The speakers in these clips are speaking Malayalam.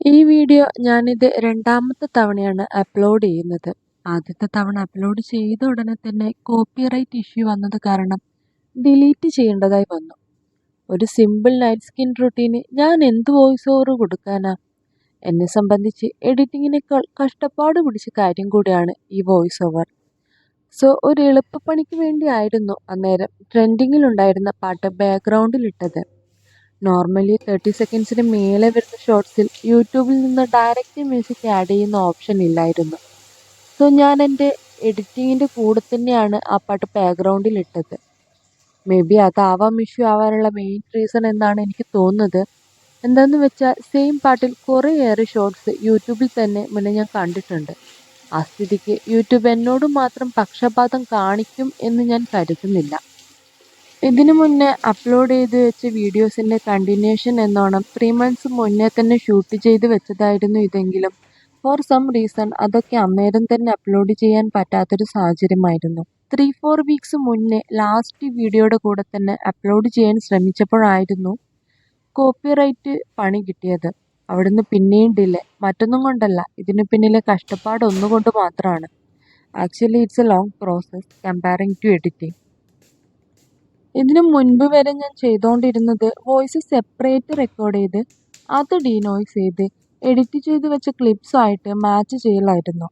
ഈ വീഡിയോ ഞാനിത് രണ്ടാമത്തെ തവണയാണ് അപ്ലോഡ് ചെയ്യുന്നത്. ആദ്യത്തെ തവണ അപ്ലോഡ് ചെയ്ത ഉടനെ തന്നെ കോപ്പിറൈറ്റ് ഇഷ്യൂ വന്നത് കാരണം ഡിലീറ്റ് ചെയ്യേണ്ടതായി വന്നു. ഒരു സിമ്പിൾ നൈറ്റ് സ്കിൻ റുട്ടീന് ഞാൻ എന്ത് വോയിസ് ഓവർ കൊടുക്കാനാ? എന്നെ സംബന്ധിച്ച് എഡിറ്റിങ്ങിനേക്കാൾ കഷ്ടപ്പാട് പിടിച്ച കാര്യം കൂടിയാണ് ഈ വോയിസ് ഓവർ. സോ ഒരു എളുപ്പപ്പണിക്ക് വേണ്ടിയായിരുന്നു അന്നേരം ട്രെൻഡിങ്ങിലുണ്ടായിരുന്ന പാട്ട് ബാക്ക്ഗ്രൗണ്ടിലിട്ടത്. നോർമലി 30 സെക്കൻഡ്സിന് മേലെ വരുന്ന ഷോർട്സിൽ യൂട്യൂബിൽ നിന്ന് ഡയറക്റ്റ് മ്യൂസിക് ആഡ് ചെയ്യുന്ന ഓപ്ഷൻ ഇല്ലായിരുന്നു. സോ ഞാൻ എൻ്റെ എഡിറ്റിങ്ങിൻ്റെ കൂടെ തന്നെയാണ് ആ പാട്ട് ബാക്ക്ഗ്രൗണ്ടിൽ ഇട്ടത്. മേ ബി അതാവാം ഇഷ്യൂ ആവാനുള്ള മെയിൻ റീസൺ എന്നാണ് എനിക്ക് തോന്നുന്നത്. എന്താണെന്ന് വെച്ചാൽ സെയിം പാട്ടിൽ കുറേയേറെ ഷോർട്സ് യൂട്യൂബിൽ തന്നെ മുന്നേ ഞാൻ കണ്ടിട്ടുണ്ട്. ആ സ്ഥിതിക്ക് യൂട്യൂബ് എന്നോട് മാത്രം പക്ഷപാതം കാണിക്കും എന്ന് ഞാൻ കരുതുന്നില്ല. ഇതിനു മുന്നേ അപ്ലോഡ് ചെയ്ത് വെച്ച വീഡിയോസിൻ്റെ കണ്ടിന്യൂഷൻ എന്നോണം 3 months മുന്നേ തന്നെ ഷൂട്ട് ചെയ്ത് വെച്ചതായിരുന്നു ഇതെങ്കിലും ഫോർ സം റീസൺ അതൊക്കെ അന്നേരം തന്നെ അപ്ലോഡ് ചെയ്യാൻ പറ്റാത്തൊരു സാഹചര്യമായിരുന്നു. 3-4 വീക്സ് മുന്നേ ലാസ്റ്റ് വീഡിയോയുടെ കൂടെ തന്നെ അപ്ലോഡ് ചെയ്യാൻ ശ്രമിച്ചപ്പോഴായിരുന്നു കോപ്പിറൈറ്റ് പണി കിട്ടിയത്. അവിടുന്ന് പിന്നെയും ഡിലേ. മറ്റൊന്നും കൊണ്ടല്ല, ഇതിനു പിന്നിലെ കഷ്ടപ്പാട് ഒന്നുകൊണ്ട് മാത്രമാണ്. Actually it's a long process comparing to editing. ഇതിനു മുൻപ് വരെ ഞാൻ ചെയ്തുകൊണ്ടിരുന്നത് വോയിസ് സെപ്പറേറ്റ് റെക്കോർഡ് ചെയ്ത് അത് ഡീനോയ്സ് ചെയ്ത് എഡിറ്റ് ചെയ്ത് വെച്ച ക്ലിപ്സുമായിട്ട് മാച്ച് ചെയ്യലായിരുന്നു.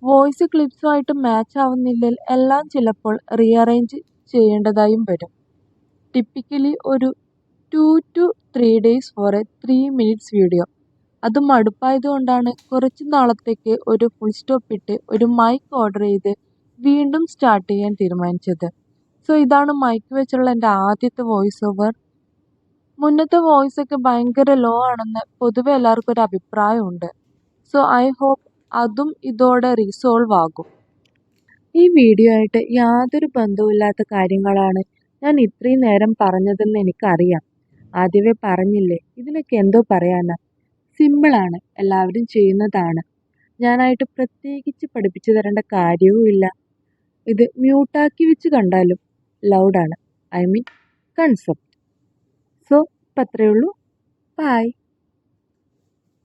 വോയിസ് ക്ലിപ്സുമായിട്ട് മാച്ച് ആവുന്നില്ലെങ്കിൽ എല്ലാം ചിലപ്പോൾ റീഅറേഞ്ച് ചെയ്യേണ്ടതായും വരും. ടിപ്പിക്കലി ഒരു 2 to 3 days for a 3 minutes video. അത് മടുപ്പായതുകൊണ്ടാണ് കുറച്ച് നാളത്തേക്ക് ഒരു ഫുൾ സ്റ്റോപ്പ് ഇട്ട് ഒരു മൈക്ക് ഓർഡർ ചെയ്ത് വീണ്ടും സ്റ്റാർട്ട് ചെയ്യാൻ തീരുമാനിച്ചത്. സോ ഇതാണ് മൈക്ക് വെച്ചുള്ള എൻ്റെ ആദ്യത്തെ വോയിസ് ഓവർ. മുന്നത്തെ വോയിസ് ഒക്കെ ഭയങ്കര ലോ ആണെന്ന് പൊതുവെ എല്ലാവർക്കും ഒരു അഭിപ്രായമുണ്ട്. സോ ഐ ഹോപ്പ് അതും ഇതോടെ റീസോൾവ് ആകും. ഈ വീഡിയോ ആയിട്ട് യാതൊരു ബന്ധവുമില്ലാത്ത കാര്യങ്ങളാണ് ഞാൻ ഇത്രയും നേരം പറഞ്ഞതെന്ന് എനിക്കറിയാം. ആദ്യമേ പറഞ്ഞില്ലേ, ഇതിനൊക്കെ എന്തോ പറയാനാ. സിമ്പിളാണ്, എല്ലാവരും ചെയ്യുന്നതാണ്. ഞാനായിട്ട് പ്രത്യേകിച്ച് പഠിപ്പിച്ചു തരേണ്ട കാര്യവും ഇല്ല. ഇത് മ്യൂട്ടാക്കി വെച്ച് കണ്ടാലും ലൗഡാണ്. I mean concept. സോ ഇപ്പം അത്രയേ ഉള്ളൂ. ബൈ.